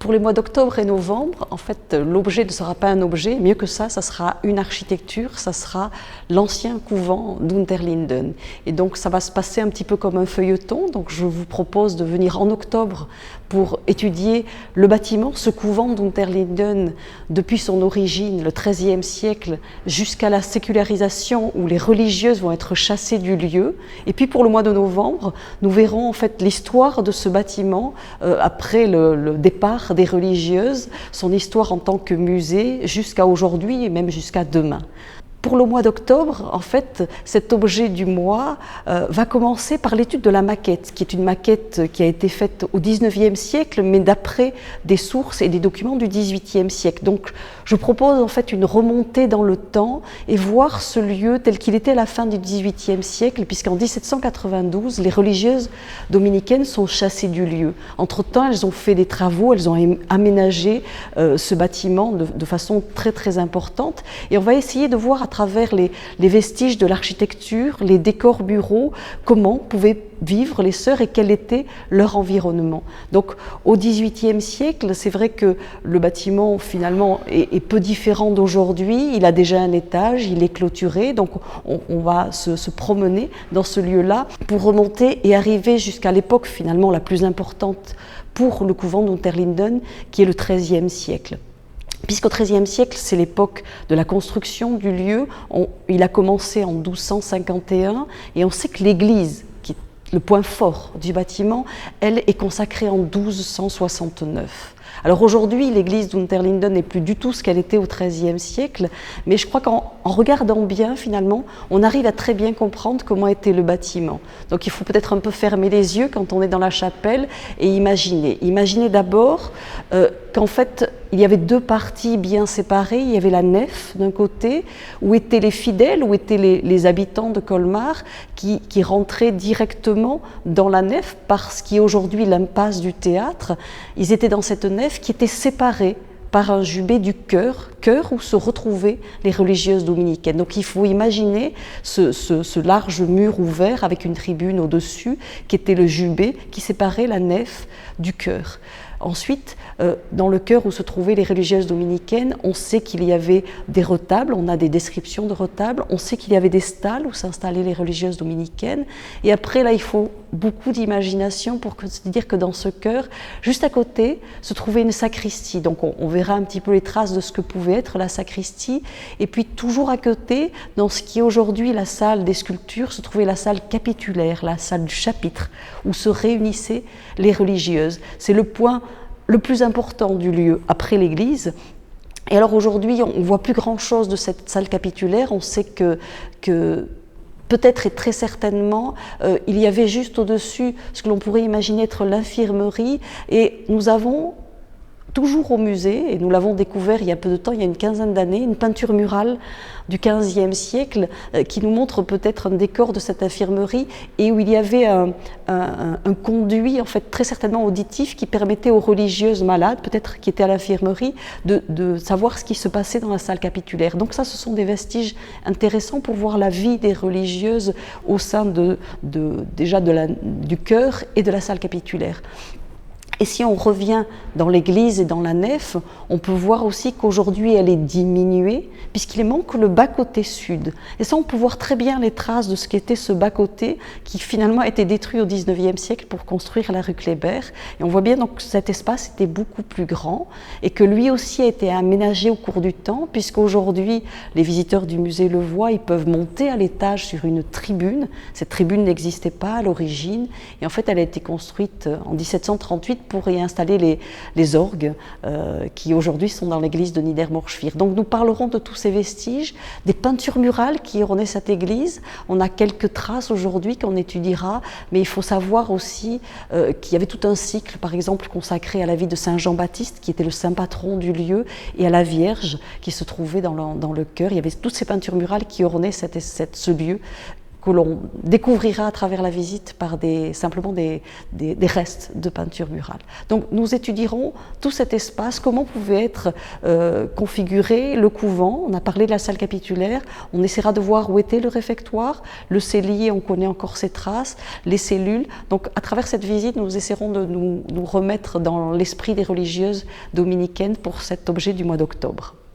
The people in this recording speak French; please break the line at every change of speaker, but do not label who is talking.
pour les mois d'octobre et novembre, en fait, l'objet ne sera pas un objet, mieux que ça sera une architecture, ça sera l'ancien couvent d'Unterlinden. Et donc ça va se passer un petit peu comme un feuilleton, donc je vous propose de venir en octobre pour étudier le bâtiment, ce couvent d'Unterlinden, depuis son origine, le XIIIe siècle, jusqu'à la sécularisation où les religieuses vont être chassées du lieu. Et puis pour le mois de novembre, nous verrons en fait l'histoire de ce bâtiment après le départ des religieuses, son histoire en tant que musée jusqu'à aujourd'hui et même jusqu'à demain. Pour le mois d'octobre, en fait, cet objet du mois va commencer par l'étude de la maquette, qui est une maquette qui a été faite au XIXe siècle, mais d'après des sources et des documents du XVIIIe siècle. Donc, je propose en fait une remontée dans le temps et voir ce lieu tel qu'il était à la fin du XVIIIe siècle, puisqu'en 1792, les religieuses dominicaines sont chassées du lieu. Entre-temps, elles ont fait des travaux, elles ont aménagé ce bâtiment de façon très très importante, et on va essayer de voir à travers les vestiges de l'architecture, les décors bureaux, comment pouvaient vivre les sœurs et quel était leur environnement. Donc au XVIIIe siècle, c'est vrai que le bâtiment finalement est peu différent d'aujourd'hui, il a déjà un étage, il est clôturé, donc on va se promener dans ce lieu-là pour remonter et arriver jusqu'à l'époque finalement la plus importante pour le couvent d'Unterlinden, qui est le XIIIe siècle. Puisqu'au XIIIe siècle, c'est l'époque de la construction du lieu, il a commencé en 1251 et on sait que l'église, qui est le point fort du bâtiment, elle est consacrée en 1269. Alors aujourd'hui, l'église d'Unterlinden n'est plus du tout ce qu'elle était au XIIIe siècle, mais je crois qu'en regardant bien, finalement, on arrive à très bien comprendre comment était le bâtiment. Donc il faut peut-être un peu fermer les yeux quand on est dans la chapelle et imaginer. Imaginez d'abord qu'en fait, il y avait deux parties bien séparées. Il y avait la nef d'un côté, où étaient les fidèles, où étaient les habitants de Colmar, qui rentraient directement dans la nef par ce qui est aujourd'hui l'impasse du théâtre. Ils étaient dans cette nef qui était séparée par un jubé du chœur où se retrouvaient les religieuses dominicaines. Donc il faut imaginer ce large mur ouvert avec une tribune au-dessus qui était le jubé qui séparait la nef du chœur. Ensuite, dans le chœur où se trouvaient les religieuses dominicaines, on sait qu'il y avait des retables, on a des descriptions de retables, on sait qu'il y avait des stalles où s'installaient les religieuses dominicaines. Et après, là, il faut beaucoup d'imagination pour se dire que dans ce chœur, juste à côté, se trouvait une sacristie. Donc on verra un petit peu les traces de ce que pouvait être la sacristie. Et puis toujours à côté, dans ce qui est aujourd'hui la salle des sculptures, se trouvait la salle capitulaire, la salle du chapitre, où se réunissaient les religieuses. C'est le point le plus important du lieu après l'église. Et alors aujourd'hui, on ne voit plus grand-chose de cette salle capitulaire. On sait que peut-être et très certainement, il y avait juste au-dessus ce que l'on pourrait imaginer être l'infirmerie. Et nous avons toujours au musée, et nous l'avons découvert il y a peu de temps, il y a une quinzaine d'années, une peinture murale du XVe siècle qui nous montre peut-être un décor de cette infirmerie et où il y avait un conduit en fait très certainement auditif qui permettait aux religieuses malades, peut-être qui étaient à l'infirmerie, de savoir ce qui se passait dans la salle capitulaire. Donc ça, ce sont des vestiges intéressants pour voir la vie des religieuses au sein déjà du chœur et de la salle capitulaire. Et si on revient dans l'église et dans la nef, on peut voir aussi qu'aujourd'hui elle est diminuée puisqu'il manque le bas-côté sud. Et ça, on peut voir très bien les traces de ce qu'était ce bas-côté qui finalement a été détruit au XIXe siècle pour construire la rue Kléber. Et on voit bien donc que cet espace était beaucoup plus grand et que lui aussi a été aménagé au cours du temps puisqu'aujourd'hui, les visiteurs du musée le voient, ils peuvent monter à l'étage sur une tribune. Cette tribune n'existait pas à l'origine et en fait elle a été construite en 1738 pour y installer les orgues qui aujourd'hui sont dans l'église de Niedermorschwihr. Donc nous parlerons de tous ces vestiges, des peintures murales qui ornaient cette église. On a quelques traces aujourd'hui qu'on étudiera, mais il faut savoir aussi qu'il y avait tout un cycle, par exemple, consacré à la vie de Saint Jean-Baptiste, qui était le saint patron du lieu, et à la Vierge qui se trouvait dans le chœur. Il y avait toutes ces peintures murales qui ornaient ce lieu que l'on découvrira à travers la visite par simplement des restes de peinture murale. Donc nous étudierons tout cet espace, comment pouvait être configuré le couvent. On a parlé de la salle capitulaire, on essaiera de voir où était le réfectoire, le cellier, on connaît encore ses traces, les cellules. Donc à travers cette visite, nous essaierons de nous remettre dans l'esprit des religieuses dominicaines pour cet objet du mois d'octobre.